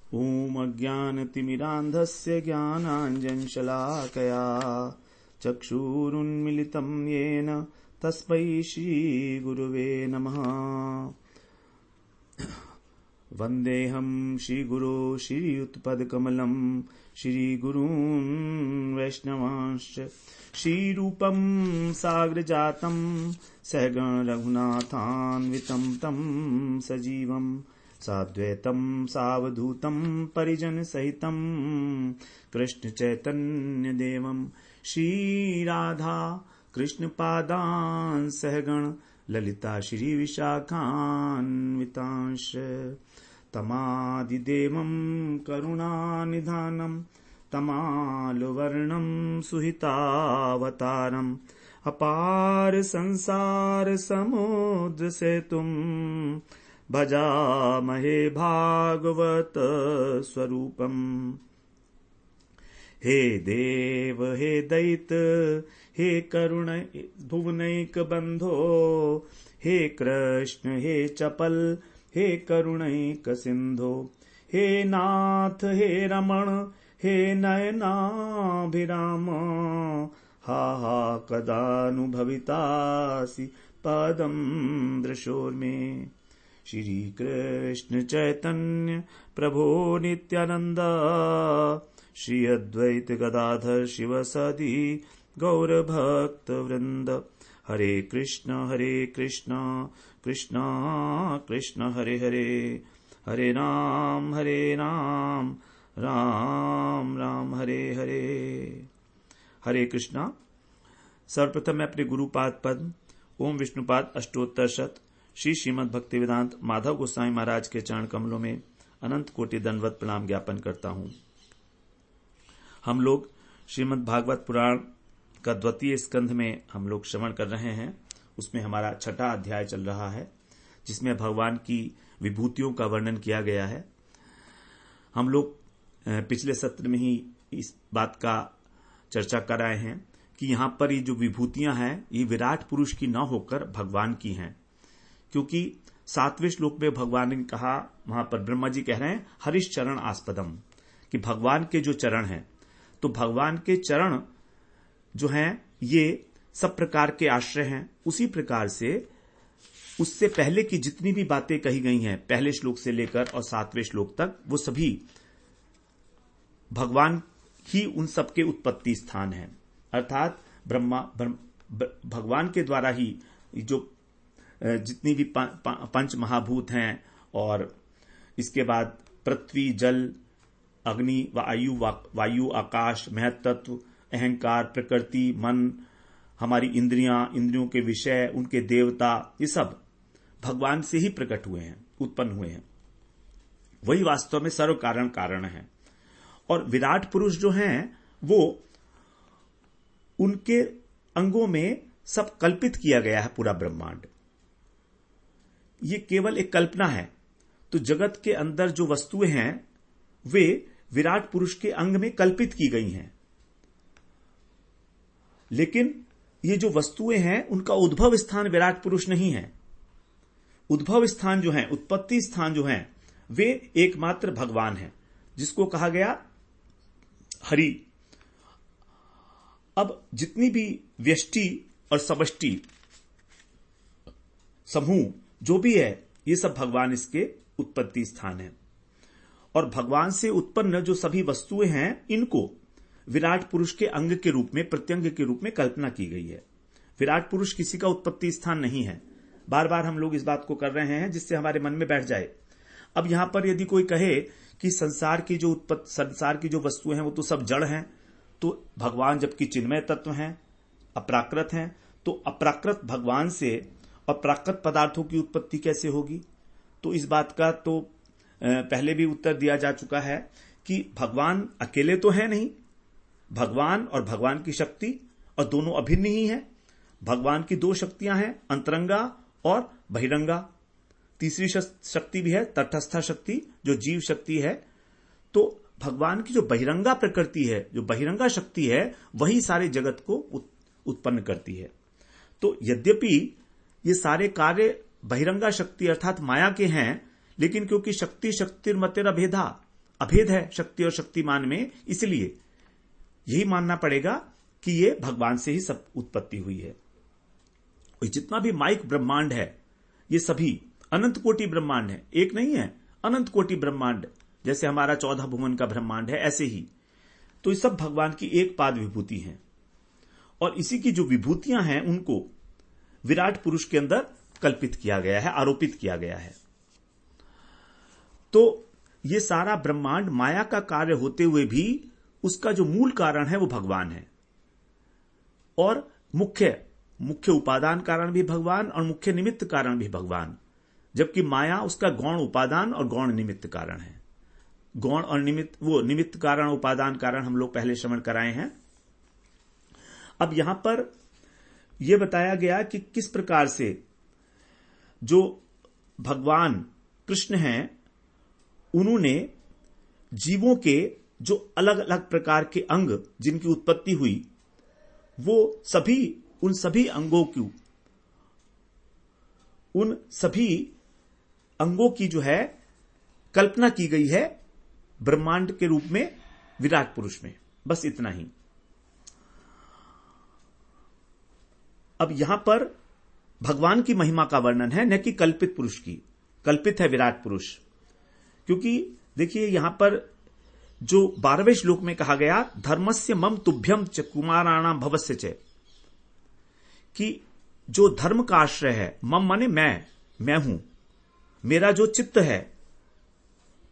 ॐ अज्ञानतिमिरान्धस्य ज्ञानाञ्जनशलाकया चक्षुरुन्मिलितं येन तस्मै श्रीगुरुवे नमः। वन्देऽहं श्रीगुरो श्रीयुतपदकमलं श्रीगुरून् वैष्णवांश्च श्रीरूपं साग्रजातं सहगण रघुनाथान्वितं तं सजीवम् साद्वैतं सावधूतं परिजन सहितं कृष्ण चैतन्य देवं श्रीराधा कृष्ण पादान् सहगण ललिता श्री विशाखान्वितांश तमादिदेवं करुणानिधानं तमालुवर्णं सुहितावतारम् अपार संसार समुद्र सेतुम् भजामहे भागवत स्वरूपम्। हे देव हे दैत हे करुण भुवनैक बंधो हे कृष्ण हे चपल हे करुणैक सिंधो हे नाथ हे रमण हे नयनाभिराम हा हा कदानुभवितासि पदं दृशोर्मे। श्री कृष्ण चैतन्य प्रभो नित्यानंद श्री अद्वैत गदाधर शिवसदि गौर भक्त वृंद। हरे कृष्ण कृष्ण कृष्ण हरे हरे हरे राम राम राम हरे हरे। हरे कृष्णा। सर्वप्रथम मैं अपने गुरुपाद पद्म ओम विष्णुपाद अष्टोत्तर शत श्री श्रीमद् भक्ति वेदांत माधव गोस्वामी महाराज के चरण कमलों में अनंत कोटि दंडवत प्रणाम ज्ञापन करता हूं। हम लोग श्रीमद् भागवत पुराण का द्वितीय स्कंध में हम लोग श्रवण कर रहे हैं। उसमें हमारा छठा अध्याय चल रहा है जिसमें भगवान की विभूतियों का वर्णन किया गया है। हम लोग पिछले सत्र में ही इस बात का चर्चा कर आए हैं कि यहाँ पर ये जो विभूतियां हैं ये विराट पुरुष की न होकर भगवान की हैं, क्योंकि 7वें श्लोक में भगवान ने कहा, वहां पर ब्रह्मा जी कह रहे हैं हरिश चरण आस्पदम, कि भगवान के जो चरण हैं, तो भगवान के चरण जो हैं ये सब प्रकार के आश्रय हैं। उसी प्रकार से उससे पहले की जितनी भी बातें कही गई हैं पहले श्लोक से लेकर और 7वें श्लोक तक, वो सभी भगवान ही उन सबके उत्पत्ति स्थान हैं। अर्थात भगवान के द्वारा ही जो जितनी भी पंच महाभूत हैं और इसके बाद पृथ्वी जल अग्नि वायु आकाश महत्त्व अहंकार प्रकृति मन हमारी इंद्रियों के विषय उनके देवता, ये सब भगवान से ही प्रकट हुए हैं, उत्पन्न हुए हैं। वही वास्तव में सर्व कारण है। और विराट पुरुष जो हैं वो उनके अंगों में सब कल्पित किया गया है। पूरा ब्रह्मांड ये केवल एक कल्पना है। तो जगत के अंदर जो वस्तुएं हैं वे विराट पुरुष के अंग में कल्पित की गई हैं, लेकिन ये जो वस्तुएं हैं उनका उद्भव स्थान विराट पुरुष नहीं है। उद्भव स्थान जो है, उत्पत्ति स्थान जो है, वे एकमात्र भगवान है, जिसको कहा गया हरि। अब जितनी भी व्यष्टि और समष्टि समूह जो भी है, ये सब भगवान इसके उत्पत्ति स्थान है। और भगवान से उत्पन्न जो सभी वस्तुएं हैं, इनको विराट पुरुष के अंग के रूप में, प्रत्यंग के रूप में कल्पना की गई है। विराट पुरुष किसी का उत्पत्ति स्थान नहीं है। बार बार हम लोग इस बात को कर रहे हैं जिससे हमारे मन में बैठ जाए। अब यहां पर यदि कोई कहे कि संसार की जो वस्तुएं हैं वो तो सब जड़ हैं, तो भगवान जबकि चिन्मय तत्व हैं, अप्राकृत हैं, तो अप्राकृत भगवान से और प्राकृत पदार्थों की उत्पत्ति कैसे होगी? तो इस बात का तो पहले भी उत्तर दिया जा चुका है कि भगवान अकेले तो है नहीं, भगवान और भगवान की शक्ति और दोनों अभिन्न ही हैं। भगवान की दो शक्तियां हैं, अंतरंगा और बहिरंगा। तीसरी शक्ति भी है तटस्था शक्ति, जो जीव शक्ति है। तो भगवान की जो बहिरंगा प्रकृति है, जो बहिरंगा शक्ति है, वही सारे जगत को उत्पन्न करती है। तो यद्यपि ये सारे कार्य बहिरंगा शक्ति अर्थात माया के हैं, लेकिन क्योंकि शक्ति शक्तिर्मतिर अभेदा, अभेद है शक्ति और शक्तिमान में, इसलिए यही मानना पड़ेगा कि ये भगवान से ही सब उत्पत्ति हुई है। जितना भी माइक ब्रह्मांड है ये सभी अनंत कोटि ब्रह्मांड है, एक नहीं है, अनंत कोटि ब्रह्मांड, जैसे हमारा 14 भुवन का ब्रह्मांड है ऐसे ही। तो ये सब भगवान की एक पाद विभूति है और इसी की जो विभूतियां हैं उनको विराट पुरुष के अंदर कल्पित किया गया है, आरोपित किया गया है। तो ये सारा ब्रह्मांड माया का कार्य होते हुए भी उसका जो मूल कारण है वो भगवान है और मुख्य उपादान कारण भी भगवान और मुख्य निमित्त कारण भी भगवान, जबकि माया उसका गौण उपादान और गौण निमित्त कारण है। गौण और निमित्त कारण उपादान कारण हम लोग पहले श्रवण कराए हैं। अब यहां पर यह बताया गया कि किस प्रकार से जो भगवान कृष्ण हैं उन्होंने जीवों के जो अलग अलग प्रकार के अंग जिनकी उत्पत्ति हुई वो उन सभी अंगों की जो है कल्पना की गई है ब्रह्मांड के रूप में विराट पुरुष में। बस इतना ही। अब यहां पर भगवान की महिमा का वर्णन है, न कि कल्पित पुरुष की। कल्पित है विराट पुरुष, क्योंकि देखिए यहां पर जो 12वें श्लोक में कहा गया धर्मस्य मम तुभ्यम च कुमाराणाम भवस्य च, कि जो धर्म का आश्रय है, मम माने मैं हूं, मेरा जो चित्त है,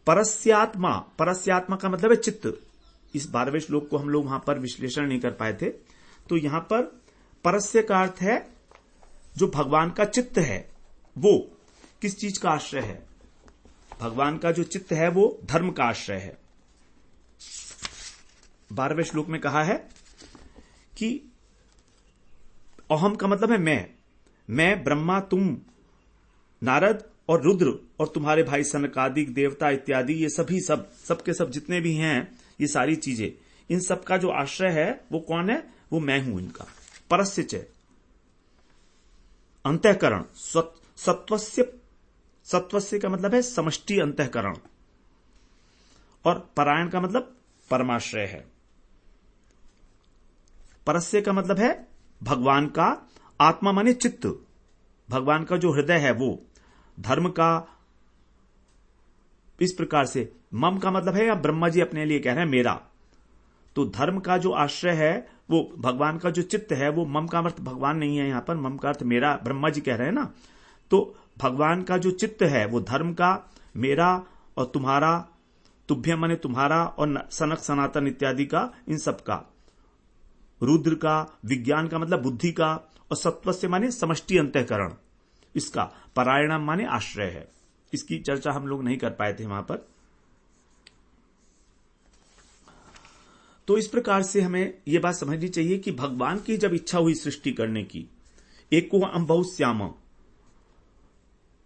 परस्यात्मा का मतलब है चित्त। इस 12वें श्लोक को हम लोग वहां पर विश्लेषण नहीं कर पाए थे, तो यहां पर परस्य का अर्थ है जो भगवान का चित्त है वो किस चीज का आश्रय है। भगवान का जो चित्त है वो धर्म का आश्रय है। 12वें श्लोक में कहा है कि अहम का मतलब है मैं ब्रह्मा, तुम नारद और रुद्र और तुम्हारे भाई सनकादिक देवता इत्यादि, ये सबके सब जितने भी हैं, ये सारी चीजें, इन सब का जो आश्रय है वो कौन है? वो मैं हूं इनका। परस्य च अंतःकरण, सत्वस्य का मतलब है समष्टि अंतःकरण और परायण का मतलब परमाश्रय है। परस्य का मतलब है भगवान का, आत्मा माने चित्त, भगवान का जो हृदय है वो, धर्म का। इस प्रकार से मम का मतलब है, या ब्रह्मा जी अपने लिए कह रहे हैं मेरा, तो धर्म का जो आश्रय है वो भगवान का जो चित्त है वो, मम का अर्थ भगवान नहीं है यहां पर, मम का अर्थ मेरा, ब्रह्मा जी कह रहे हैं ना। तो भगवान का जो चित्त है वो धर्म का, मेरा और तुम्हारा, तुभ्य माने तुम्हारा, और सनक सनातन इत्यादि का, इन सब का, रुद्र का, विज्ञान का मतलब बुद्धि का, और सत्वस्य माने समष्टि अंतःकरण, इसका परायणम माने आश्रय है। इसकी चर्चा हम लोग नहीं कर पाए थे वहां पर। तो इस प्रकार से हमें यह बात समझनी चाहिए कि भगवान की जब इच्छा हुई सृष्टि करने की, एको अम्बहु श्याम,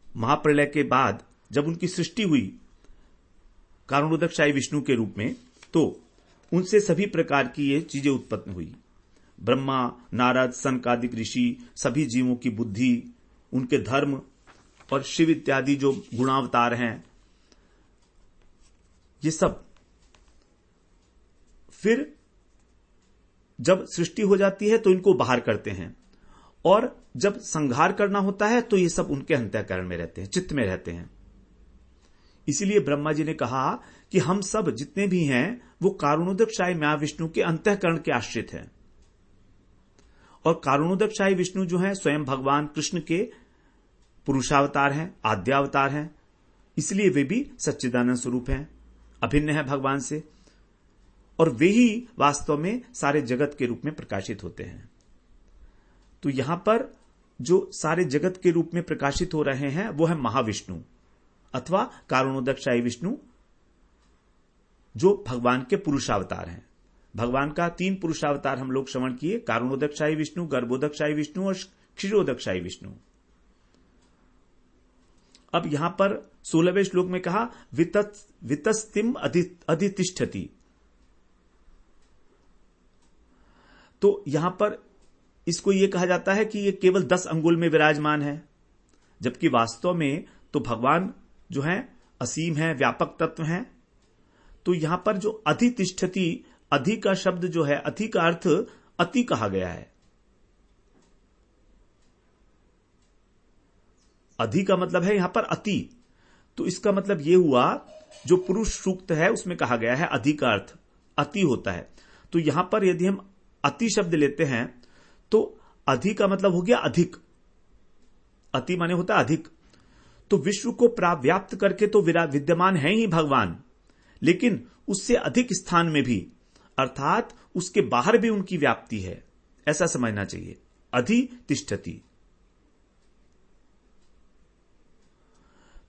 महाप्रलय के बाद जब उनकी सृष्टि हुई कारणोदकशाही विष्णु के रूप में, तो उनसे सभी प्रकार की ये चीजें उत्पन्न हुई। ब्रह्मा, नारद, सनकादिक ऋषि, सभी जीवों की बुद्धि, उनके धर्म और शिव इत्यादि जो गुणावतार हैं, ये सब। फिर जब सृष्टि हो जाती है तो इनको बाहर करते हैं, और जब संहार करना होता है तो ये सब उनके अंतःकरण में रहते हैं, चित्त में रहते हैं। इसीलिए ब्रह्मा जी ने कहा कि हम सब जितने भी हैं वो कारुणोदकशाही महाविष्णु के अंतःकरण के आश्रित हैं, और कारुणोदकशाही विष्णु जो हैं स्वयं भगवान कृष्ण के पुरुषावतार हैं, आद्यावतार हैं, इसलिए वे भी सच्चिदानंद स्वरूप हैं, अभिन्न है भगवान से, और वे ही वास्तव में सारे जगत के रूप में प्रकाशित होते हैं। तो यहां पर जो सारे जगत के रूप में प्रकाशित हो रहे हैं वो है महाविष्णु अथवा कारुणोदकशाही विष्णु, जो भगवान के पुरुषावतार हैं। भगवान का 3 पुरुषावतार हम लोग श्रवण किए, कारुणोदकशाही विष्णु, गर्भोदकशाही विष्णु और क्षीरोदकशाही विष्णु। अब यहां पर 16वें श्लोक में कहा वितस्तिम अधितिष्ठति, तो यहां पर इसको यह कहा जाता है कि ये केवल 10 अंगुल में विराजमान है, जबकि वास्तव में तो भगवान जो है असीम है, व्यापक तत्व हैं। तो यहां पर जो अधितिष्ठति, अधि का शब्द जो है, अधि का अर्थ अति कहा गया है। अधि का मतलब है यहां पर अति, तो इसका मतलब यह हुआ जो पुरुष सूक्त है उसमें कहा गया है अधि का अर्थ अति होता है। तो यहां पर यदि हम अति शब्द लेते हैं तो अधि का मतलब हो गया अधिक, अति माने होता है अधिक। तो विश्व को व्याप्त करके तो विद्यमान है ही भगवान, लेकिन उससे अधिक स्थान में भी, अर्थात उसके बाहर भी उनकी व्याप्ति है, ऐसा समझना चाहिए। अधि तिष्ठति।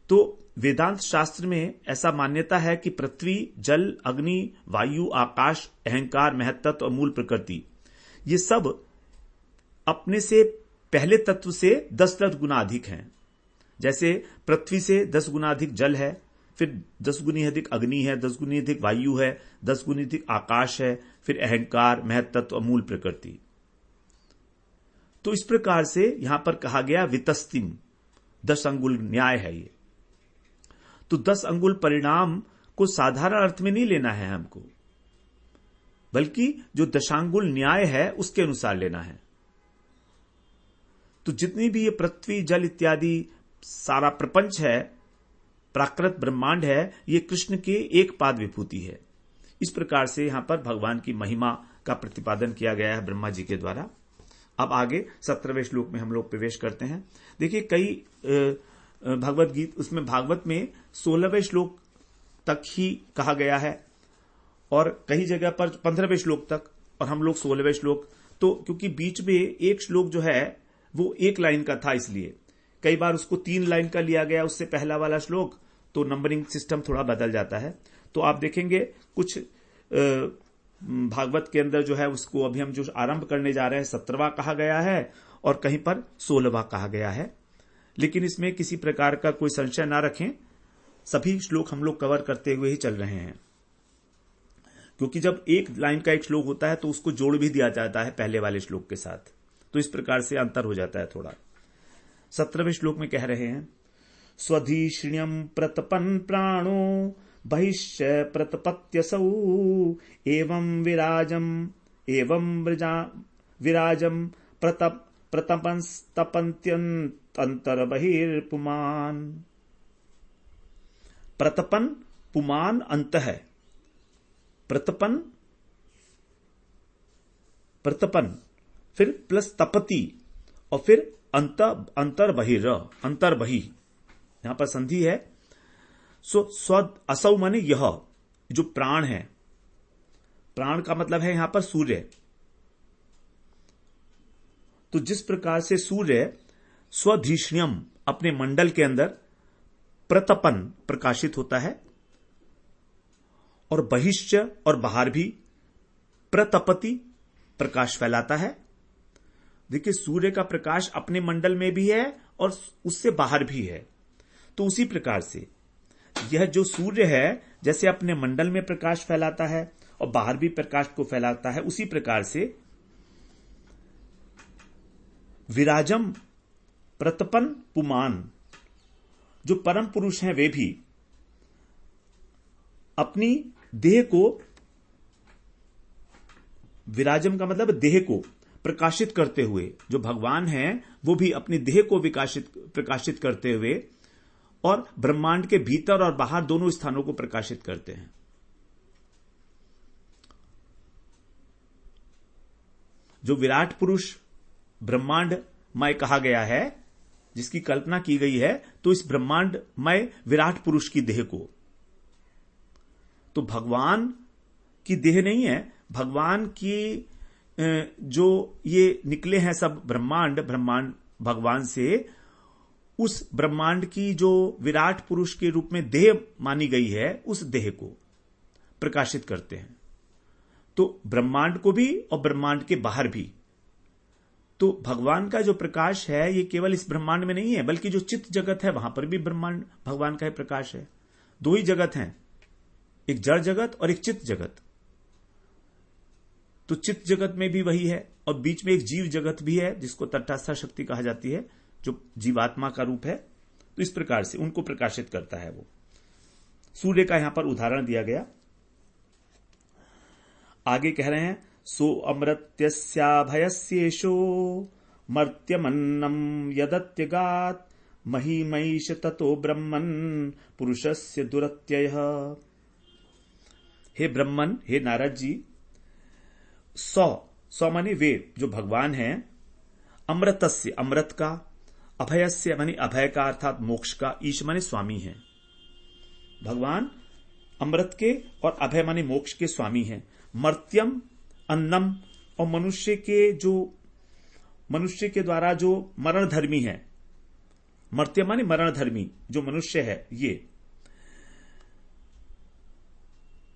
तो वेदांत शास्त्र में ऐसा मान्यता है कि पृथ्वी, जल, अग्नि, वायु, आकाश, अहंकार, महत्तत्व और मूल प्रकृति, ये सब अपने से पहले तत्व से 10 गुना अधिक हैं। जैसे पृथ्वी से 10 गुना अधिक जल है, फिर 10 गुनी अधिक अग्नि है, 10 गुनी अधिक वायु है, 10 गुनी अधिक आकाश है, फिर अहंकार, महत्तत्व और मूल प्रकृति। तो इस प्रकार से यहां पर कहा गया वितस्तिम, 10 अंगुल न्याय है ये। तो 10 अंगुल परिणाम को साधारण अर्थ में नहीं लेना है हमको, बल्कि जो दशांगुल न्याय है उसके अनुसार लेना है। तो जितनी भी ये पृथ्वी, जल इत्यादि सारा प्रपंच है, प्राकृत ब्रह्मांड है, ये कृष्ण के एक पाद विभूति है। इस प्रकार से यहां पर भगवान की महिमा का प्रतिपादन किया गया है ब्रह्मा जी के द्वारा। अब आगे 17वें श्लोक में हम लोग प्रवेश करते हैं। देखिए, कई भगवत गीत, उसमें भागवत में 16वें श्लोक तक ही कहा गया है और कई जगह पर 15वें श्लोक तक, और हम लोग 16वें श्लोक। तो क्योंकि बीच में एक श्लोक जो है वो एक लाइन का था, इसलिए कई बार उसको 3 लाइन का लिया गया उससे पहला वाला श्लोक, तो नंबरिंग सिस्टम थोड़ा बदल जाता है। तो आप देखेंगे कुछ भागवत के अंदर जो है उसको अभी हम जो आरंभ करने जा रहे हैं 17वां कहा गया है और कहीं पर 16वां कहा गया है। लेकिन इसमें किसी प्रकार का कोई संशय ना रखें, सभी श्लोक हम लोग कवर करते हुए ही चल रहे हैं, क्योंकि जब एक लाइन का एक श्लोक होता है तो उसको जोड़ भी दिया जाता है पहले वाले श्लोक के साथ, तो इस प्रकार से अंतर हो जाता है थोड़ा। 17वें श्लोक में कह रहे हैं, स्वधीष्ण्यम प्रतपन प्राणो बहिष्य प्रतपत्यसौ एवं विराजम प्रतपंस्तपन्त्यंतर बहिर्पुमान। प्रतपन पुमान अंत है, प्रतपन फिर प्लस तपति और फिर अंतर बहिर, अंतर बहि, यहां पर संधि है। स्व असौ माने यह जो प्राण है, प्राण का मतलब है यहां पर सूर्य। तो जिस प्रकार से सूर्य स्वधीष्ण्यम अपने मंडल के अंदर प्रतपन प्रकाशित होता है और बहिश्च और बाहर भी प्रतपति प्रकाश फैलाता है। देखिए, सूर्य का प्रकाश अपने मंडल में भी है और उससे बाहर भी है। तो उसी प्रकार से यह जो सूर्य है जैसे अपने मंडल में प्रकाश फैलाता है और बाहर भी प्रकाश को फैलाता है, उसी प्रकार से विराजम प्रतपन पुमान, जो परम पुरुष हैं वे भी अपनी देह को, विराजम का मतलब देह को प्रकाशित करते हुए, जो भगवान हैं वो भी अपनी देह को प्रकाशित करते हुए और ब्रह्मांड के भीतर और बाहर दोनों स्थानों को प्रकाशित करते हैं। जो विराट पुरुष ब्रह्मांडमय कहा गया है, जिसकी कल्पना की गई है, तो इस ब्रह्मांडमय विराट पुरुष की देह को, तो भगवान की देह नहीं है, भगवान की जो ये निकले हैं सब ब्रह्मांड भगवान से, उस ब्रह्मांड की जो विराट पुरुष के रूप में देह मानी गई है, उस देह को प्रकाशित करते हैं। तो ब्रह्मांड को भी और ब्रह्मांड के बाहर भी। तो भगवान का जो प्रकाश है ये केवल इस ब्रह्मांड में नहीं है, बल्कि जो चित्त जगत है वहां पर भी ब्रह्मांड भगवान का ही प्रकाश है। 2 ही जगत हैं, एक जड़ जगत और एक चित्त जगत। तो चित्त जगत में भी वही है और बीच में एक जीव जगत भी है जिसको तटस्थ शक्ति कहा जाती है, जो जीवात्मा का रूप है। तो इस प्रकार से उनको प्रकाशित करता है वो। सूर्य का यहां पर उदाहरण दिया गया। आगे कह रहे हैं सो अमृत्यस्याभयस्येषो मर्त्यमन्नम यदत्यगात महिमैष ततो ब्रह्मन् पुरुषस्य दुरत्ययः। हे ब्रह्मन, हे नारद जी, सौ माने वे जो भगवान हैं, अमृतस्य अमृत का, अभयस्य माने अभय का अर्थात मोक्ष का, ईश माने स्वामी हैं। भगवान अमृत के और अभय माने मोक्ष के स्वामी हैं। मर्त्यम अन्नम, और मनुष्य के द्वारा जो मरण धर्मी है, मर्त्य माने मरण धर्मी जो मनुष्य है, ये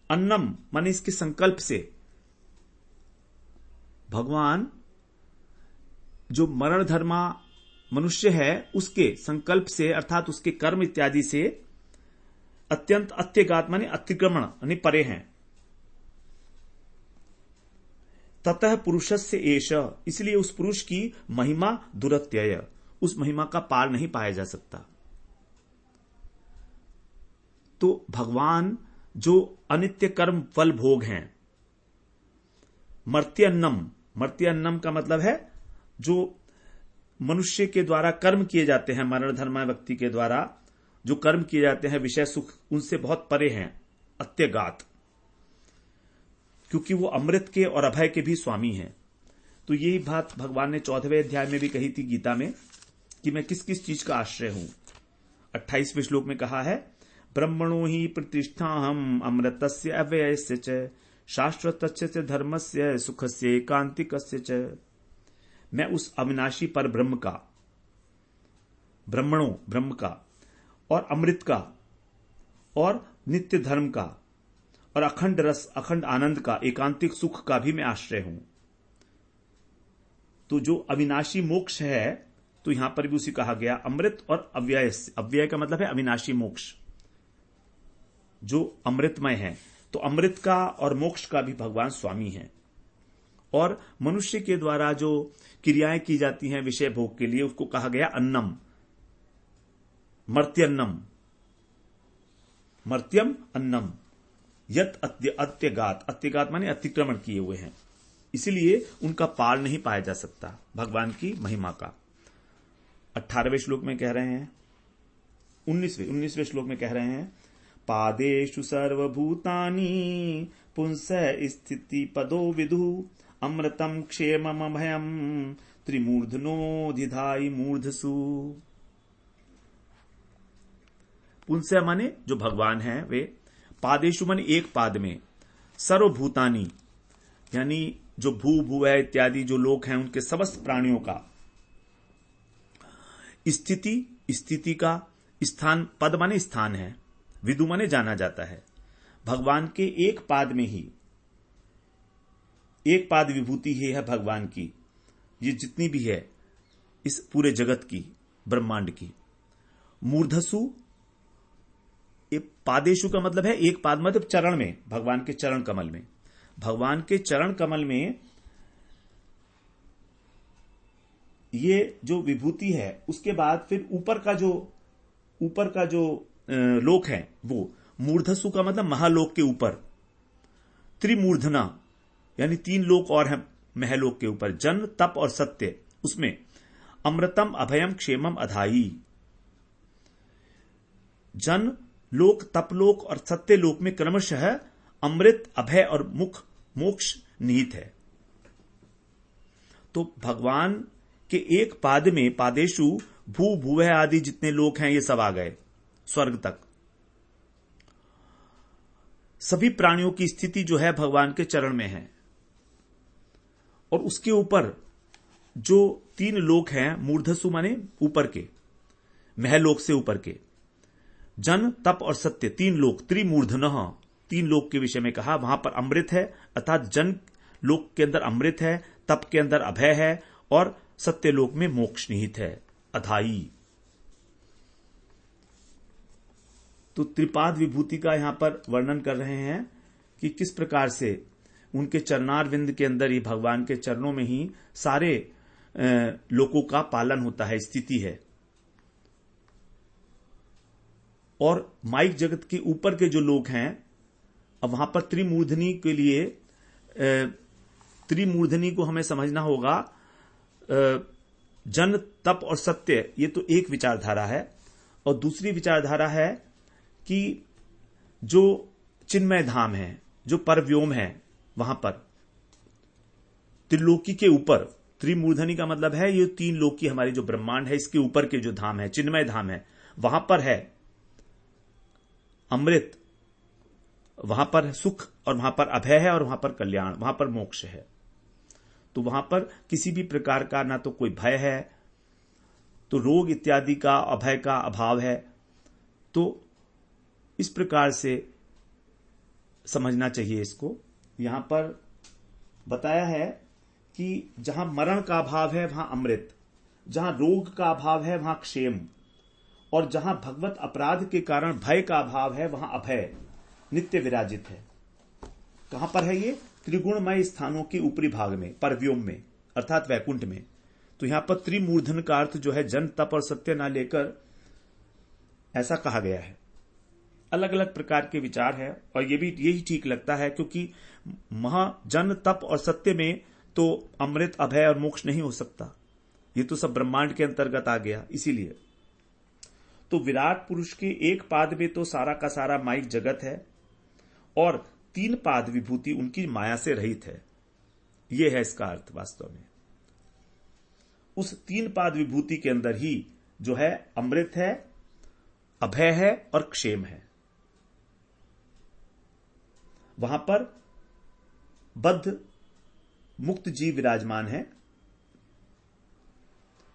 अन्नम माने इसके संकल्प से, भगवान जो मरण धर्मा मनुष्य है उसके संकल्प से अर्थात उसके कर्म इत्यादि से अत्यंत अत्यगात माने अतिक्रमण यानी परे हैं। ततः पुरुषस्य एष, इसलिए उस पुरुष की महिमा दुरत्यय, उस महिमा का पार नहीं पाया जा सकता। तो भगवान जो अनित्य कर्म फल भोग हैं, मर्त्यन्नम का मतलब है जो मनुष्य के द्वारा कर्म किए जाते हैं, मरण धर्मा व्यक्ति के द्वारा जो कर्म किए जाते हैं विषय सुख, उनसे बहुत परे हैं, अत्यगात, क्योंकि वो अमृत के और अभय के भी स्वामी हैं। तो यही बात भगवान ने 14वें अध्याय में भी कही थी गीता में कि मैं किस किस चीज का आश्रय हूं। 28वें श्लोक में कहा है ब्रह्मणो ही प्रतिष्ठाहम अमृतस्य अव्ययस्य च शाश्वतस्य च धर्मस्य सुखस्य एकांतिकस्य च। मैं उस अविनाशी पर ब्रह्म का, ब्रह्म का और अमृत का और नित्य धर्म का और अखंड रस अखंड आनंद का एकांतिक सुख का भी मैं आश्रय हूं। तो जो अविनाशी मोक्ष है, तो यहां पर भी उसी कहा गया अमृत और अव्यय। अव्यय का मतलब है अविनाशी मोक्ष जो अमृतमय है। तो अमृत का और मोक्ष का भी भगवान स्वामी हैं। और मनुष्य के द्वारा जो क्रियाएं की जाती हैं विषय भोग के लिए, उसको कहा गया अन्नम, मर्त्यम अन्नम यत अत्यगात माने अतिक्रमण किए हुए हैं, इसलिए उनका पार नहीं पाया जा सकता भगवान की महिमा का। 18वें श्लोक में कह रहे हैं, 19वें श्लोक में कह रहे हैं पादेषु सर्वभूतानि पुंस स्थिति पदो विदु अमृतम क्षेममभयम त्रिमूर्धनोधिधाई मूर्धसु। पुंस माने जो भगवान हैं वे, पादेशु माने एक पाद में, सर्वभूतानि यानी जो भूभुव इत्यादि जो लोक हैं उनके समस्त प्राणियों का, स्थिति का, स्थान, पद माने स्थान है, विदु माने जाना जाता है। भगवान के एक पाद में ही, एक पाद विभूति ही है भगवान की, ये जितनी भी है इस पूरे जगत की, ब्रह्मांड की। मूर्धसु, ये पादेशु का मतलब है एक पाद मतलब चरण में, भगवान के चरण कमल में। भगवान के चरण कमल में ये जो विभूति है, उसके बाद फिर ऊपर का जो लोक है वो मूर्धसु का मतलब महालोक के ऊपर, त्रिमूर्धना यानी 3 लोक और हैं महलोक के ऊपर, जन्म तप और सत्य, उसमें अमृतम अभयम क्षेमम अधाई। जन्म लोक, तपलोक और सत्य लोक में क्रमशः अमृत, अभय और मोक्ष निहित है। तो भगवान के एक पाद में, पादेशु भू भुवः आदि जितने लोक हैं ये सब आ गए स्वर्ग तक। सभी प्राणियों की स्थिति जो है भगवान के चरण में है। और उसके ऊपर जो 3 लोक हैं, मूर्धसु माने ऊपर के, महलोक से ऊपर के, जन तप और सत्य 3 लोक, त्रिमूर्धनः 3 लोक के विषय में कहा। वहां पर अमृत है, अर्थात जन लोक के अंदर अमृत है, तप के अंदर अभय है और सत्य लोक में मोक्ष निहित है, अधाई। तो त्रिपाद विभूति का यहां पर वर्णन कर रहे हैं कि किस प्रकार से उनके चरणारविंद के अंदर ही, भगवान के चरणों में ही सारे लोकों का पालन होता है, स्थिति है। और माइक जगत के ऊपर के जो लोक हैं, अब वहां पर त्रिमूर्धनी के लिए त्रिमूर्धनी को हमें समझना होगा जन, तप और सत्य, ये तो एक विचारधारा है। और दूसरी विचारधारा है कि जो चिन्मय धाम है, जो परव्योम है, वहां पर त्रिलोकी के ऊपर, त्रिमूर्धनी का मतलब है ये तीन लोकी हमारी जो ब्रह्मांड है इसके ऊपर के जो धाम है, चिन्मय धाम है, वहां पर है अमृत, वहां पर सुख, और वहां पर अभय है, और वहां पर कल्याण, वहां पर मोक्ष है। तो वहां पर किसी भी प्रकार का ना तो कोई भय है, तो रोग इत्यादि का, अभय का अभाव है। तो इस प्रकार से समझना चाहिए इसको। यहां पर बताया है कि जहां मरण का अभाव है वहां अमृत, जहां रोग का अभाव है वहां क्षेम, और जहां भगवत अपराध के कारण भय का अभाव है वहां अभय नित्य विराजित है। कहां पर है ये? त्रिगुणमय स्थानों के ऊपरी भाग में, परव्योम में, अर्थात वैकुंठ में। तो यहां पर त्रिमूर्धन का अर्थ जो है जन, तप और सत्य ना लेकर ऐसा कहा गया है। अलग अलग प्रकार के विचार है, और ये भी यही ठीक लगता है, क्योंकि जन, तप और सत्य में तो अमृत, अभय और मोक्ष नहीं हो सकता। ये तो सब ब्रह्मांड के अंतर्गत आ गया। इसीलिए तो विराट पुरुष के एक पाद में तो सारा का सारा माइक जगत है, और तीन पाद विभूति उनकी माया से रहित है। यह है इसका अर्थ वास्तव में। उस तीन पाद विभूति के अंदर ही जो है अमृत है, अभय है और क्षेम है। वहां पर बद्ध मुक्त जीव विराजमान है।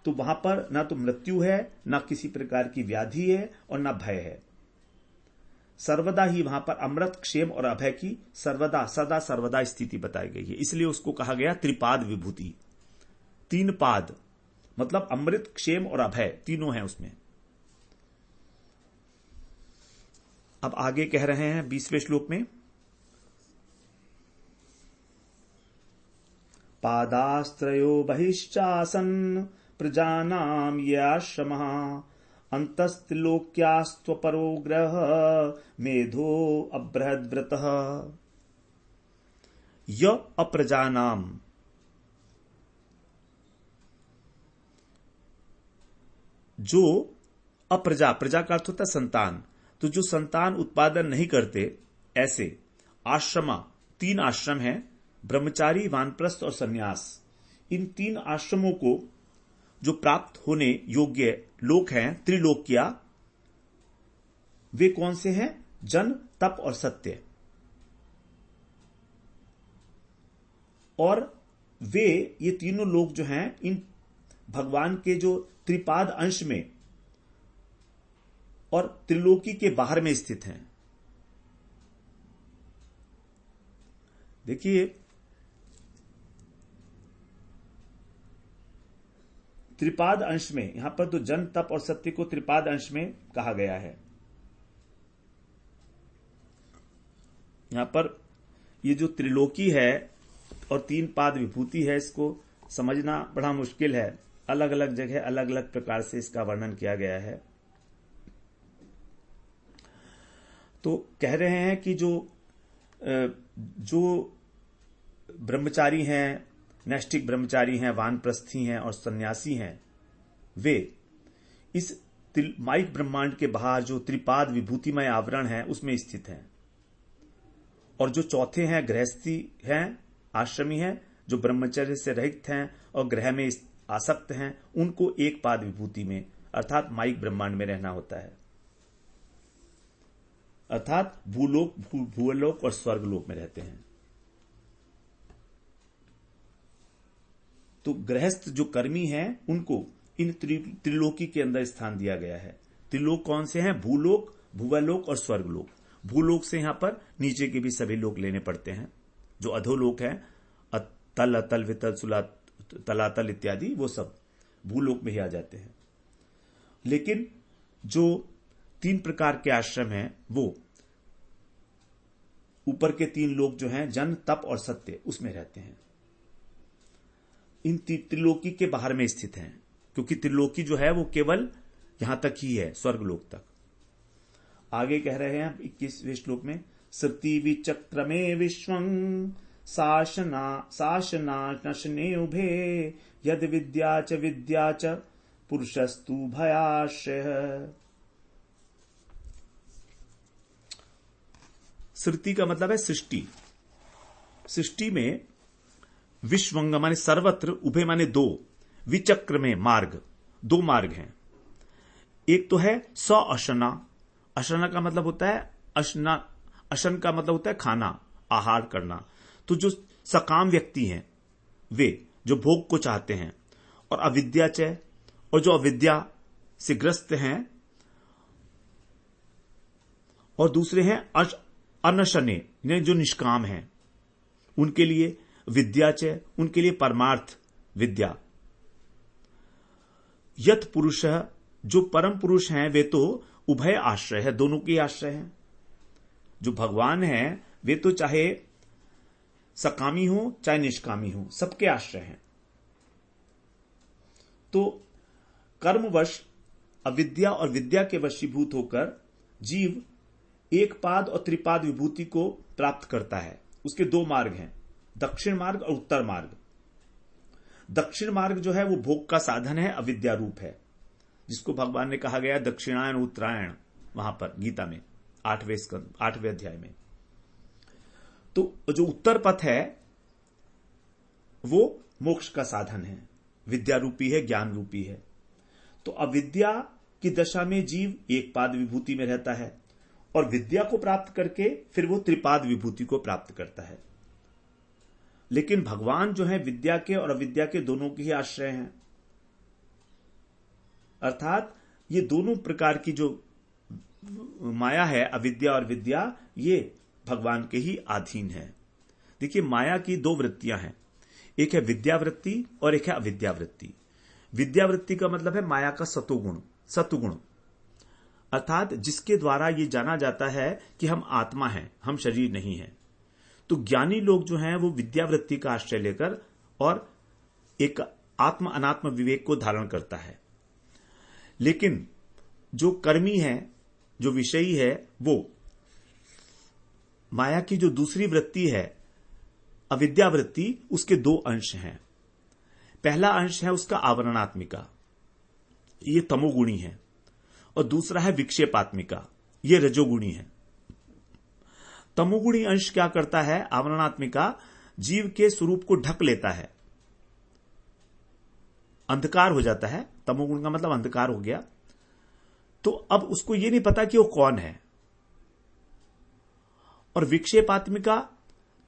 तो वहां पर ना तो मृत्यु है, ना किसी प्रकार की व्याधि है, और ना भय है। सर्वदा ही वहां पर अमृत, क्षेम और अभय की सर्वदा, सदा सर्वदा स्थिति बताई गई है। इसलिए उसको कहा गया त्रिपाद विभूति। तीन पाद मतलब अमृत, क्षेम और अभय तीनों हैं उसमें। अब आगे कह रहे हैं 20वें श्लोक में, पादास्त्रयो बहिश्चासन प्रजानाम ये आश्रमः अंतस्त्रिलोक्यास्त्वपरो ग्रह मेधो अबृहद्व्रतः। य अप्रजानाम, जो अप्रजा, प्रजा का अर्थ होता है संतान, तो जो संतान उत्पादन नहीं करते ऐसे आश्रमा, तीन आश्रम हैं, ब्रह्मचारी, वानप्रस्थ और सन्यास। इन तीन आश्रमों को जो प्राप्त होने योग्य लोक हैं, त्रिलोकिया, वे कौन से हैं? जन, तप और सत्य। और वे ये तीनों लोग जो हैं इन भगवान के जो त्रिपाद अंश में और त्रिलोकी के बाहर में स्थित हैं। देखिए, त्रिपाद अंश में, यहां पर तो जन, तप और सत्य को त्रिपाद अंश में कहा गया है। यहां पर ये जो त्रिलोकी है और तीन पाद विभूति है, इसको समझना बड़ा मुश्किल है। अलग अलग जगह अलग अलग प्रकार से इसका वर्णन किया गया है। तो कह रहे हैं कि जो ब्रह्मचारी हैं, नैष्ठिक ब्रह्मचारी हैं, वानप्रस्थी हैं और सन्यासी हैं, वे इस माइक ब्रह्मांड के बाहर जो त्रिपाद विभूतिमय आवरण है उसमें स्थित हैं। और जो चौथे हैं, गृहस्थी हैं, आश्रमी हैं, जो ब्रह्मचर्य से रहित हैं और ग्रह में आसक्त हैं, उनको एक पाद विभूति में अर्थात माइक ब्रह्मांड में रहना होता है, अर्थात भूलोक, भूलोक और स्वर्गलोक में रहते हैं। तो गृहस्थ जो कर्मी हैं उनको इन त्रिलोकी के अंदर स्थान दिया गया है। त्रिलोक कौन से हैं? भूलोक, भुवलोक और स्वर्गलोक। भूलोक से यहां पर नीचे के भी सभी लोग लेने पड़ते हैं। जो अधोलोक है, तल, अतल, वितल, तलातल इत्यादि, वो सब भूलोक में ही आ जाते हैं। लेकिन जो तीन प्रकार के आश्रम हैं, वो ऊपर के तीन लोग जो हैं, जन, तप और सत्य, उसमें रहते हैं। इन त्रिलोकी के बाहर में स्थित हैं, क्योंकि त्रिलोकी जो है वो केवल यहां तक ही है, स्वर्गलोक तक। आगे कह रहे हैं 21वें श्लोक में, सती विचक्रमे विश्वं शासनाशने उभे यद विद्या च पुरुषस्तु भयाश्रय। सृष्टि का मतलब है सृष्टि। सृष्टि में विश्वंग माने सर्वत्र, उभे माने दो, विचक्र में मार्ग, दो मार्ग हैं। एक तो है स अशना। अशना का मतलब होता है अशना, अशन का मतलब होता है खाना, आहार करना। तो जो सकाम व्यक्ति हैं वे जो भोग को चाहते हैं, और अविद्याचय, और जो अविद्या से ग्रस्त हैं, और दूसरे हैं अनशने जो निष्काम हैं, उनके लिए विद्याचय, उनके लिए परमार्थ विद्या। यत पुरुष, जो परम पुरुष हैं वे तो उभय आश्रय है, दोनों के आश्रय हैं। जो भगवान हैं वे तो चाहे सकामी हो चाहे निष्कामी हो, सबके आश्रय हैं। तो कर्मवश अविद्या और विद्या के वशीभूत होकर जीव एक पाद और त्रिपाद विभूति को प्राप्त करता है। उसके दो मार्ग हैं, दक्षिण मार्ग और उत्तर मार्ग। दक्षिण मार्ग जो है वो भोग का साधन है, अविद्या रूप है, जिसको भगवान ने कहा गया दक्षिणायन उत्तरायण, वहां पर गीता में 8वें अध्याय में। तो जो उत्तर पथ है वो मोक्ष का साधन है, विद्या रूपी है, ज्ञान रूपी है। तो अविद्या की दशा में जीव एक पाद विभूति में रहता है, और विद्या को प्राप्त करके फिर वो त्रिपाद विभूति को प्राप्त करता है। लेकिन भगवान जो है विद्या के और अविद्या के दोनों के ही आश्रय हैं। अर्थात ये दोनों प्रकार की जो माया है, अविद्या और विद्या, ये भगवान के ही अधीन है। देखिए, माया की दो वृत्तियां हैं, एक है विद्यावृत्ति और एक है अविद्यावृत्ति। विद्यावृत्ति का मतलब है माया का सतुगुण, अर्थात जिसके द्वारा ये जाना जाता है कि हम आत्मा हैं, हम शरीर नहीं हैं। तो ज्ञानी लोग जो हैं वो विद्यावृत्ति का आश्रय लेकर और एक आत्म अनात्म विवेक को धारण करता है। लेकिन जो कर्मी है, जो विषयी है, वो माया की जो दूसरी वृत्ति है अविद्यावृत्ति, उसके दो अंश हैं। पहला अंश है उसका आवरणात्मिका, ये तमोगुणी है, और दूसरा है विक्षेपात्मिका, ये रजोगुणी है। तमोगुणी अंश क्या करता है? आवरणात्मिका जीव के स्वरूप को ढक लेता है, अंधकार हो जाता है। तमोगुण का मतलब अंधकार हो गया। तो अब उसको यह नहीं पता कि वो कौन है। और विक्षेपात्मिका,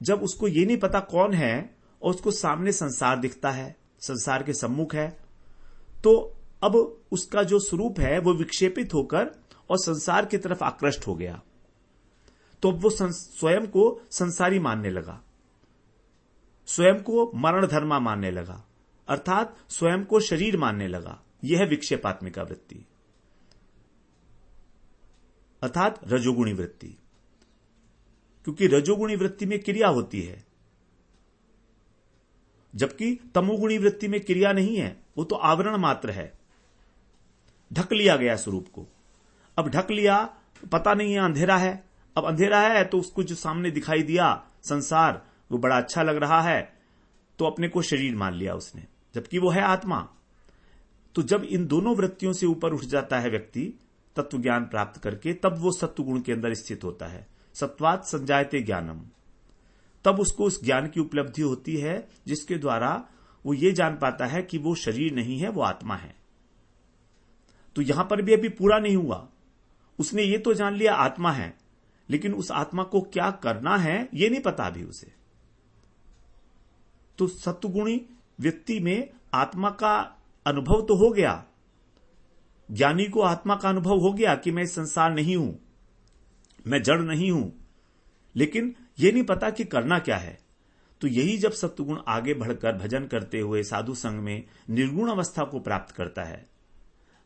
जब उसको यह नहीं पता कौन है और उसको सामने संसार दिखता है, संसार के सम्मुख है, तो अब उसका जो स्वरूप है वो विक्षेपित होकर और संसार की तरफ आकृष्ट हो गया। तो अब वो स्वयं को संसारी मानने लगा, स्वयं को मरण धर्मा मानने लगा, अर्थात स्वयं को शरीर मानने लगा। यह है विक्षेपात्मिका वृत्ति, अर्थात रजोगुणी वृत्ति। क्योंकि रजोगुणी वृत्ति में क्रिया होती है, जबकि तमोगुणी वृत्ति में क्रिया नहीं है, वो तो आवरण मात्र है, ढक लिया गया स्वरूप को। अब ढक लिया, पता नहीं है, अंधेरा है। अब अंधेरा है तो उसको जो सामने दिखाई दिया संसार, वो बड़ा अच्छा लग रहा है, तो अपने को शरीर मान लिया उसने, जबकि वो है आत्मा। तो जब इन दोनों वृत्तियों से ऊपर उठ जाता है व्यक्ति तत्व ज्ञान प्राप्त करके, तब वो सत्व गुण के अंदर स्थित होता है। सत्वात् संजायते ज्ञानम, तब उसको उस ज्ञान की उपलब्धि होती है जिसके द्वारा वो ये जान पाता है कि वो शरीर नहीं है, वो आत्मा है। तो यहां पर भी अभी पूरा नहीं हुआ। उसने ये तो जान लिया आत्मा है, लेकिन उस आत्मा को क्या करना है ये नहीं पता अभी उसे। तो सत्वगुणी व्यक्ति में आत्मा का अनुभव तो हो गया, ज्ञानी को आत्मा का अनुभव हो गया कि मैं संसार नहीं हूं, मैं जड़ नहीं हूं, लेकिन यह नहीं पता कि करना क्या है। तो यही जब सत्वगुण आगे बढ़कर भजन करते हुए साधु संग में निर्गुण अवस्था को प्राप्त करता है,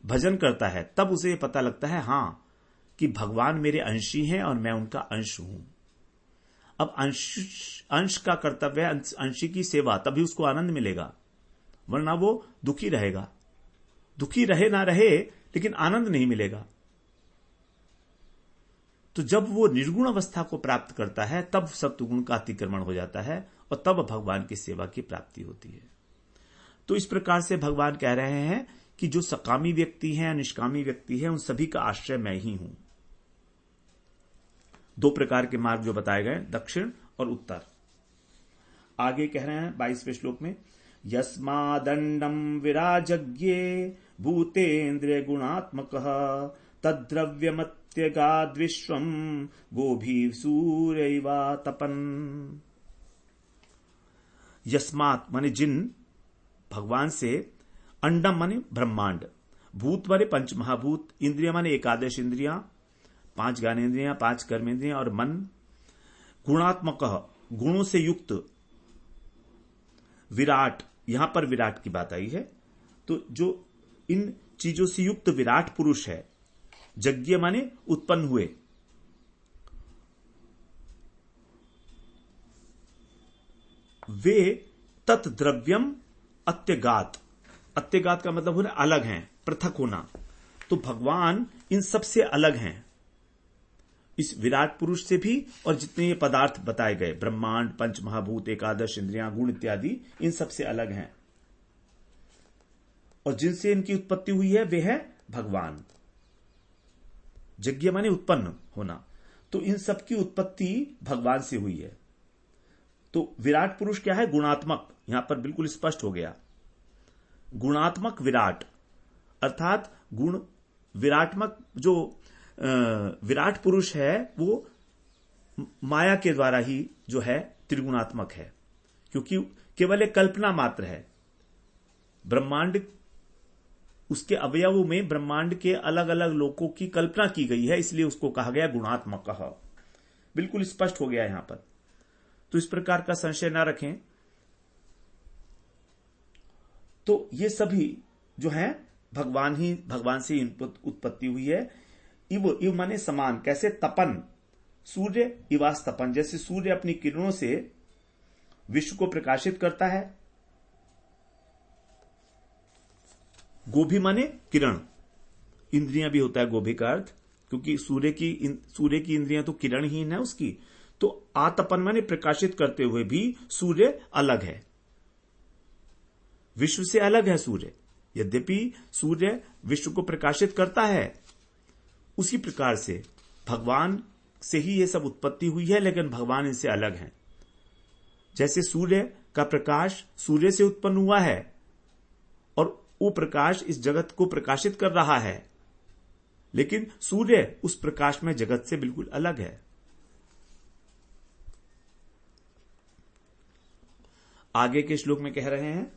भजन करता है, तब उसे पता लगता है हां कि भगवान मेरे अंशी हैं और मैं उनका अंश हूं। अब अंश का कर्तव्य है अंशी की सेवा, तभी उसको आनंद मिलेगा, वरना वो दुखी रहेगा। दुखी रहे ना रहे, लेकिन आनंद नहीं मिलेगा। तो तो जब वो निर्गुण अवस्था को प्राप्त करता है तब सत्वगुण का अतिक्रमण हो जाता है और तब भगवान की सेवा की प्राप्ति होती है। तो इस प्रकार से भगवान कह रहे हैं कि जो सकामी व्यक्ति है, निष्कामी व्यक्ति है, उन सभी का आश्रय मैं ही हूं। 2 प्रकार के मार्ग जो बताए गए, दक्षिण और उत्तर। आगे कह रहे हैं 22वें श्लोक में, यस्मादंडम विराजज्ञे भूतेन्द्रिय गुणात्मकः तद्द्रव्यमत्यगाद्विश्वम गोभी सूर्यैवा तपन। यस्मात् माने जिन, भगवान से, अंडम माने ब्रह्मांड, भूत माने पंच महाभूत, इंद्रिया माने एकादश इंद्रियां, 5 ज्ञानेन्द्रियां, 5 कर्मेंद्रियां और मन, गुणात्मक गुणों से युक्त, विराट, यहां पर विराट की बात आई है। तो जो इन चीजों से युक्त विराट पुरुष है, यज्ञ माने उत्पन्न हुए, वे तत्द्रव्यम अत्यगात, अत्यगात का मतलब होना अलग हैं, पृथक होना। तो भगवान इन सब से अलग हैं, इस विराट पुरुष से भी, और जितने ये पदार्थ बताए गए, ब्रह्मांड, पंच महाभूत, एकादश इंद्रियां, गुण इत्यादि, इन सब से अलग हैं। और जिनसे इनकी उत्पत्ति हुई है वे है भगवान। यज्ञ माने उत्पन्न होना, तो इन सब की उत्पत्ति भगवान से हुई है। तो विराट पुरुष क्या है? गुणात्मक, यहां पर बिल्कुल स्पष्ट हो गया, गुणात्मक विराट, अर्थात गुण विराटमक जो विराट पुरुष है वो माया के द्वारा ही जो है त्रिगुणात्मक है, क्योंकि केवल एक कल्पना मात्र है। ब्रह्मांड, उसके अवयवों में ब्रह्मांड के अलग अलग लोकों की कल्पना की गई है, इसलिए उसको कहा गया गुणात्मक। बिल्कुल स्पष्ट हो गया यहां पर, तो इस प्रकार का संशय ना रखें। तो ये सभी जो है भगवान से उत्पत्ति हुई है। इव माने समान, कैसे? तपन, सूर्य इवास तपन, जैसे सूर्य अपनी किरणों से विश्व को प्रकाशित करता है। गोभी माने किरण, इंद्रियां भी होता है गोभी का अर्थ, क्योंकि सूर्य की इंद्रियां तो किरणहीन है उसकी। तो आतपन माने प्रकाशित करते हुए भी सूर्य अलग है, विश्व से अलग है सूर्य। यद्यपि सूर्य विश्व को प्रकाशित करता है, उसी प्रकार से भगवान से ही यह सब उत्पत्ति हुई है, लेकिन भगवान इनसे अलग हैं। जैसे सूर्य का प्रकाश सूर्य से उत्पन्न हुआ है और वो प्रकाश इस जगत को प्रकाशित कर रहा है, लेकिन सूर्य उस प्रकाश में जगत से बिल्कुल अलग है। आगे के श्लोक में कह रहे हैं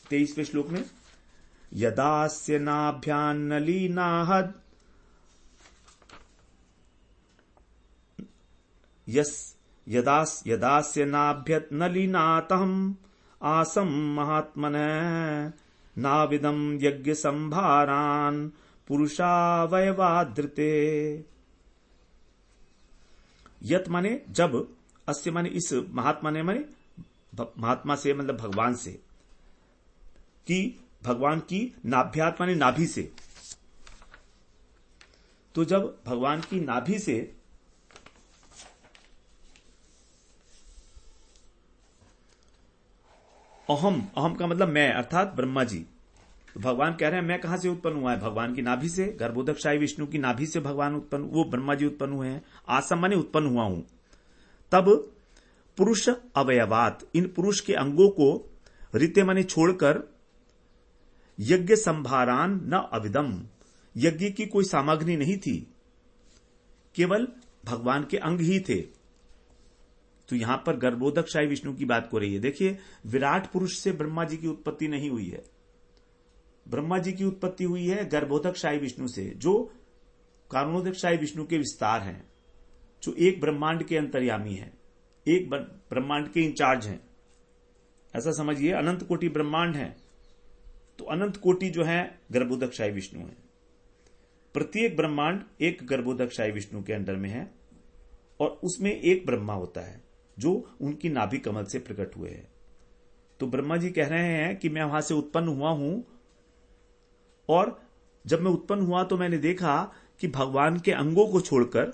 23वें श्लोक में, यदास्य नाभ्यान्नलीनाहद यदास्य नाभ्यत नलीनातहम आसम महात्मन नाविदम यज्ञ संभारान पुरुषावयवादृते। यत माने जब, अस्य माने इस, महात्मा ने माने महात्मा से मतलब भगवान से, कि भगवान की नाभ्यात माने नाभि से। तो जब भगवान की नाभि से अहम का मतलब मैं, अर्थात ब्रह्मा जी। तो भगवान कह रहे हैं मैं कहां से उत्पन्न हुआ है? भगवान की नाभि से, गर्भोदकशाही विष्णु की नाभि से भगवान उत्पन्न, वो ब्रह्मा जी उत्पन्न हुए हैं। आसम माने उत्पन्न हुआ हूं। तब पुरुष अवयवात, इन पुरुष के अंगों को रीते माने छोड़कर, यज्ञ संभारान न अविदम, यज्ञ की कोई सामग्री नहीं थी, केवल भगवान के अंग ही थे। तो यहां पर गर्भोदकशाही विष्णु की बात हो रही है। देखिए, विराट पुरुष से ब्रह्मा जी की उत्पत्ति नहीं हुई है, ब्रह्मा जी की उत्पत्ति हुई है गर्भोदकशाही विष्णु से, जो कारणोदकशाही विष्णु के विस्तार हैं, जो एक ब्रह्मांड के अंतर्यामी है, एक ब्रह्मांड के इंचार्ज हैं। ऐसा समझिए, अनंत कोटि ब्रह्मांड है, तो अनंत कोटि जो है गर्भोदकशाही विष्णु है। प्रत्येक ब्रह्मांड एक गर्भोदकशाही विष्णु के अंडर में है, और उसमें एक ब्रह्मा होता है जो उनकी नाभि कमल से प्रकट हुए हैं। तो ब्रह्मा जी कह रहे हैं कि मैं वहां से उत्पन्न हुआ हूं, और जब मैं उत्पन्न हुआ तो मैंने देखा कि भगवान के अंगों को छोड़कर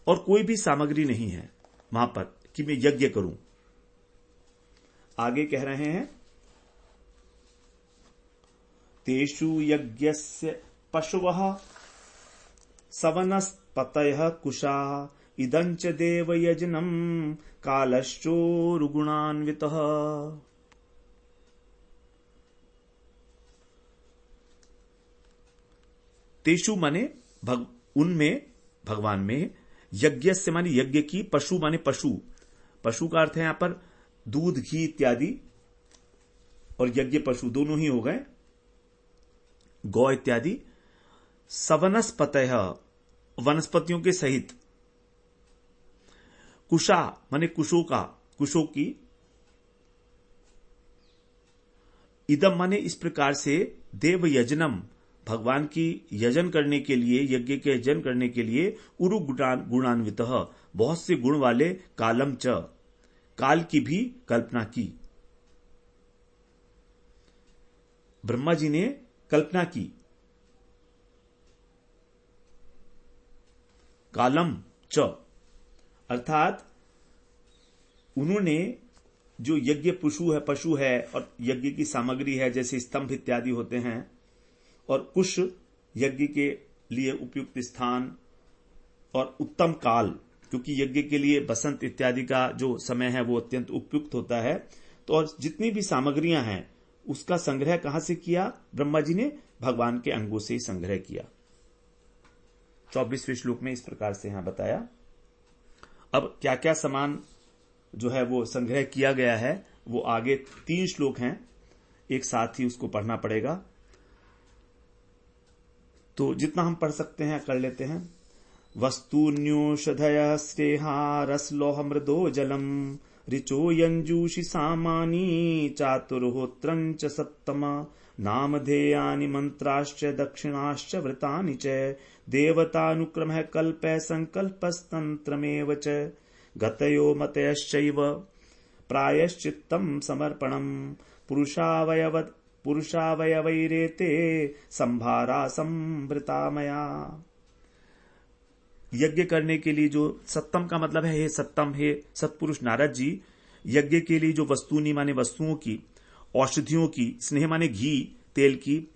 और कोई भी सामग्री नहीं है वहां पर कि मैं यज्ञ करूं। आगे कह रहे हैं, तेषु यज्ञस्य पशवः सवनस्पतयः कुशा इदंच देवयजनम् कालश्चोरुगुणान्वितः। तेषु माने उनमें, भगवान में, यज्ञ से माने यज्ञ की, पशु माने पशु, पशु का अर्थ है यहां पर दूध घी इत्यादि, और यज्ञ पशु दोनों ही हो गए, गौ इत्यादि। सवनस्पतयः वनस्पतियों के सहित, कुशा माने कुशों का, कुशों की, इदम माने इस प्रकार से, देव यजनम भगवान की यजन करने के लिए, यज्ञ के यजन करने के लिए, उरु गुणान्वित बहुत से गुण वाले, कालम च काल की भी कल्पना की। ब्रह्मा जी ने कल्पना की, कालम च अर्थात उन्होंने जो यज्ञ पशु है और यज्ञ की सामग्री है, जैसे स्तंभ इत्यादि होते हैं, और कुश यज्ञ के लिए उपयुक्त स्थान, और उत्तम काल, क्योंकि यज्ञ के लिए बसंत इत्यादि का जो समय है वो अत्यंत उपयुक्त होता है। तो और जितनी भी सामग्रियां हैं उसका संग्रह कहां से किया? ब्रह्मा जी ने भगवान के अंगों से ही संग्रह किया। 24वें श्लोक में इस प्रकार से यहां बताया। अब क्या क्या सामान जो है वो संग्रह किया गया है, वो आगे 3 श्लोक हैं, एक साथ ही उसको पढ़ना पड़ेगा, तो जितना हम पढ़ सकते हैं कर लेते हैं। वस्तुन्योषधयः स्नेहा रसलोह मृदो जलम ऋचो यंजूषि सामानी चातुर्होत्रं च सप्तम नामधेयानि मंत्राश्च दक्षिणाश्च व्रतानि च देवतानुक्रमः कल्पः संकल्पस्तंत्रमेव च गतयो मतयश्चैव प्रायश्चित्तं समर्पणम् पुरुषावयवैरेते संभारा संभृता मया। यज्ञ करने के लिए जो सत्तम का मतलब है, हे सत्तम, हे सत्पुरुष नारद जी, यज्ञ के लिए जो वस्तुनी माने वस्तुओं की, औषधियों की, स्नेह माने घी तेल की,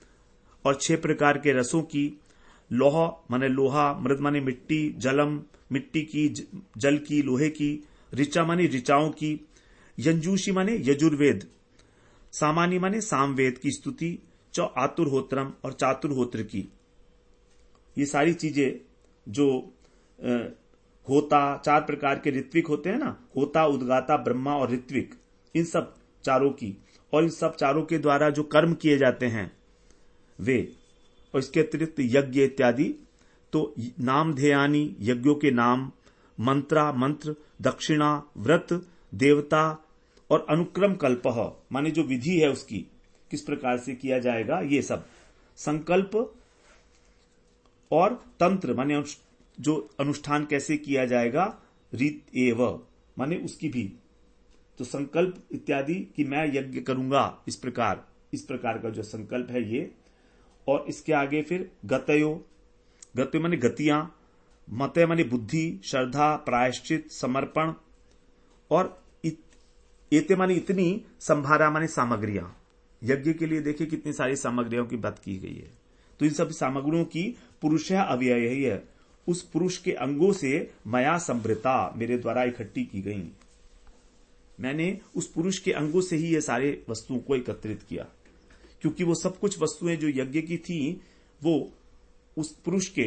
और 6 प्रकार के रसों की, लोह माने लोहा, मृद माने मिट्टी, जलम मिट्टी की, जल की, लोहे की, ऋचा माने ऋचाओं की, यंजूषी माने यजुर्वेद, सामानी माने सामवेद की स्तुति, आतुर्होत्रम और चातुर्होत्र की। ये सारी चीजें जो होता, 4 प्रकार के ऋत्विक होते हैं ना, होता, उद्गाता, ब्रह्मा और ऋत्विक, इन सब चारों की, और इन सब चारों के द्वारा जो कर्म किए जाते हैं वे, और इसके अतिरिक्त यज्ञ इत्यादि, तो नामधेयानि यज्ञों के नाम, मंत्र, दक्षिणा, व्रत, देवता, और अनुक्रम कल्पः माने जो विधि है उसकी किस प्रकार से किया जाएगा, ये सब, संकल्प और तंत्र माने जो अनुष्ठान कैसे किया जाएगा, रीत एव माने उसकी भी, तो संकल्प इत्यादि कि मैं यज्ञ करूंगा, इस प्रकार का जो संकल्प है ये, और इसके आगे फिर गतयो माने गतियां, मते माने बुद्धि, श्रद्धा, प्रायश्चित, समर्पण, और एते माने इतनी, संभारा माने सामग्रियां। यज्ञ के लिए देखिए कितनी सारी सामग्रियों की बात की गई है। तो इन सब सामग्रियों की पुरुषः अव्यय ही है, उस पुरुष के अंगों से मया संभृता, मेरे द्वारा इकट्ठी की गई। मैंने उस पुरुष के अंगों से ही ये सारे वस्तुओं को एकत्रित किया, क्योंकि वो सब कुछ वस्तुएं जो यज्ञ की थी वो उस पुरुष के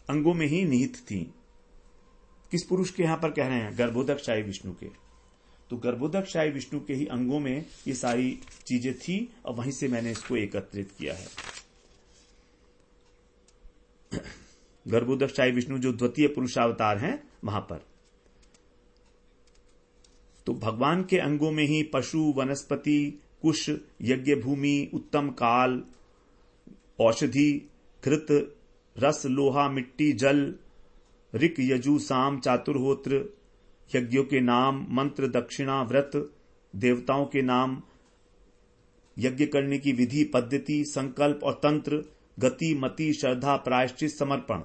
अंगों में ही निहित थी। किस पुरुष के यहां पर कह रहे हैं? गर्भोदकशायी विष्णु के। तो गर्भोदकशायी विष्णु के ही अंगों में ये सारी चीजें थी, और वहीं से मैंने इसको एकत्रित किया है। गर्भोदकशायी विष्णु जो द्वितीय पुरुषावतार हैं वहां पर, तो भगवान के अंगों में ही पशु, वनस्पति, कुश, यज्ञ भूमि, उत्तम काल, औषधि, घृत, रस, लोहा, मिट्टी, जल, ऋक, यजु, साम, चातुर्होत्र, यज्ञों के नाम, मंत्र, दक्षिणा, व्रत, देवताओं के नाम, यज्ञ करने की विधि, पद्धति, संकल्प और तंत्र, गति, मति, श्रद्धा, प्रायश्चित, समर्पण,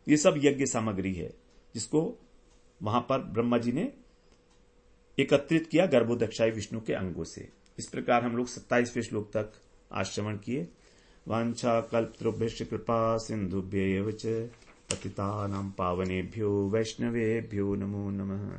ये सब यज्ञ सामग्री है। जिसको वहां पर ब्रह्मा जी ने एकत्रित किया गर्भोदक्षाई विष्णु के अंगों से। इस प्रकार हम लोग 27वें श्लोक तक आश्रवण किए। वांछा कल्पतरुभ्यश्च कृपा सिंधुभ्यैव च पतितानां पावनेभ्यो वैष्णवेभ्यो नमो नमः।